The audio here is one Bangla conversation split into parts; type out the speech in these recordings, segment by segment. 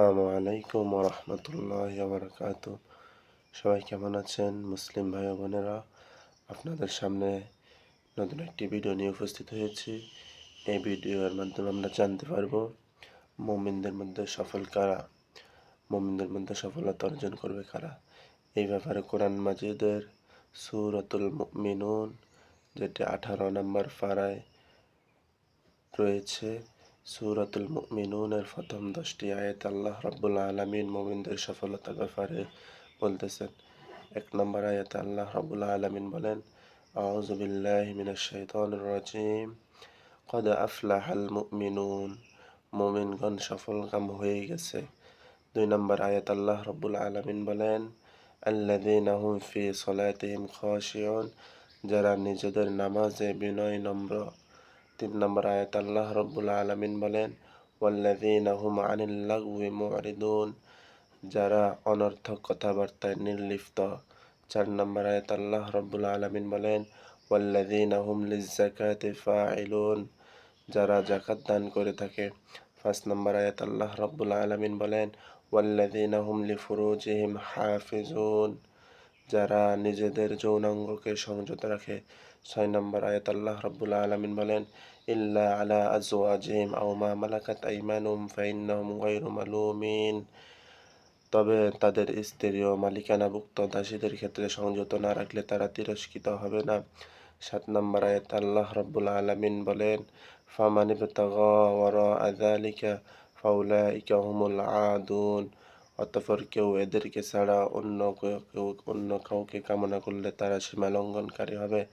আসসালামু আলাইকুম রহমতুল্লাহ বারকাত। সবাই কেমন আছেন? মুসলিম ভাই ও বোনেরা, আপনাদের সামনে নতুন একটি ভিডিও নিয়ে উপস্থিত হয়েছি। এই ভিডিওর মাধ্যমে আমরা জানতে পারবো মুমিনদের মধ্যে সফল কারা, মুমিনদের মধ্যে সফলতা অর্জন করবে কারা। এই ব্যাপারে কোরআন মাজিদের সূরাতুল মুমিনুন, যেটি 18 নম্বর পারায় রয়েছে, সূরাতুল মুমিনুনের প্রথম 10টি আয়াত আল্লাহ রাব্বুল আলামিন মুমিনদের সফলতার ব্যাপারে বলতেছেন। 1 নম্বর আয়াতে আল্লাহ রাব্বুল আলামিন বলেন, আউযু বিল্লাহি মিনাশ শাইতানির রাজিম, ক্বাদ আফলাহাল মুমিনুন, মুমিনগণ সফলকাম হয়ে গেছে। 2 নম্বর আয়াত আল্লাহ রাব্বুল আলামিন বলেন, আল্লাযীনা হুম ফি সলাতিহিম খাশিউন, যারা নিজেদের নামাজে বিনয় নম্র। 3 নম্বর আয়াত আল্লাহ রাব্বুল আলামিন বলেন, ওয়াল্লাযীনা হুম আনিল লাগওয়ি মু'রিদুন, যারা অনর্থক কথাবার্তায় নির্লিপ্ত। 4 নম্বর আয়াত আল্লাহ রাব্বুল আলামিন বলেন, ওয়াল্লাযীনা হুম লিয-যাকাতি ফাইলুন, যারা যাকাত দান করে থাকে। 5 নম্বর আয়াত আল্লাহ রাব্বুল আলামিন বলেন, ওয়াল্লাযীনা হুম লিফুরুজিহিম হাফিজুন, যারা নিজেদের যৌনাঙ্গকে সংযত রাখে। 6 নম্বর আয়াত আল্লাহ রাব্বুল আলামিন বলেন, ইল্লা আলা আজওয়াজিহিম আও মা মালাকাত আইমানুহুম ফাইন্নাহুম গায়রু মালুমিন, তবে তাদের স্ত্রী ও মালিকানাভুক্ত দাসীদের ক্ষেত্রে সংযত না রাখলে তারা তিরস্কৃত হবে না। 7 নম্বর আয়াত আল্লাহ রাব্বুল আলামিন বলেন, ফামান ইবতাগা ওয়ারাআ যালিকা ফাউলাইকা হুমুল আদুন, অতঃপর কেউ এদেরকে ছাড়া অন্য কাউকে কামনা করলে তারা সীমা লঙ্ঘনকারী হবে।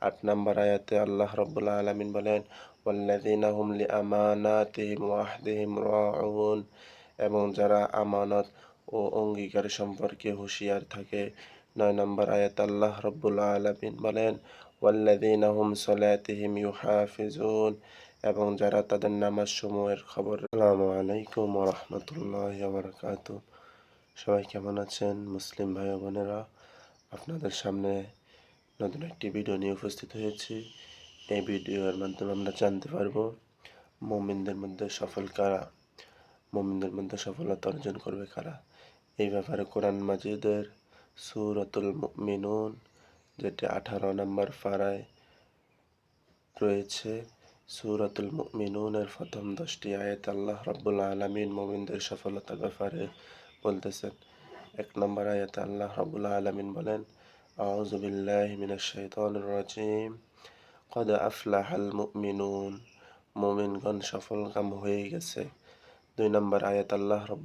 8 নম্বর আয়াতে আল্লাহ রাব্বুল আলামিন বলেন, ওয়াল্লাযীনা হুম লিআমানাতিহিম ওয়া আহদিহিম রাউন, এবং যারা আমানত ও অঙ্গীকার সম্পর্কে হুঁশিয়ার থাকে। 9 নম্বর আয়াত আল্লাহ রাব্বুল আলামিন বলেন, ওয়াল্লাযীনা হুম সলাতিহিম ইউহাফিজুন, এবং যারা তাদের নামাজ সমূহের খবর। আসসালামু আলাইকুম রহমতুল্লাহ বারকাত। সবাই কেমন আছেন? মুসলিম ভাই ও বোনেরা, আপনাদের সামনে নতুন একটি ভিডিও নিয়ে উপস্থিত হয়েছি। এই ভিডিওর মাধ্যমে আমরা জানতে পারবো মুমিনদের মধ্যে সফল কারা, মুমিনদের মধ্যে সফলতা অর্জন করবে কারা। এই ব্যাপারে কোরআন মাজিদের সূরাতুল মুমিনুন, যেটি 18 নম্বর পারায় রয়েছে, সূরাতুল মুমিনুনের প্রথম 10টি আয়াত আল্লাহ রাব্বুল আলামিন মুমিনদের সফলতার ব্যাপারে বলতেছেন। 1 নম্বর আয়াতে আল্লাহ রাব্বুল আলামিন বলেন, আউযু বিল্লাহি মিনাশ শাইতানির রাজিম, ক্বাদ আফলাহাল মুমিনুন, মুমিনগণ সফলকাম হয়ে গেছে। 2 নম্বর আয়াত আল্লাহ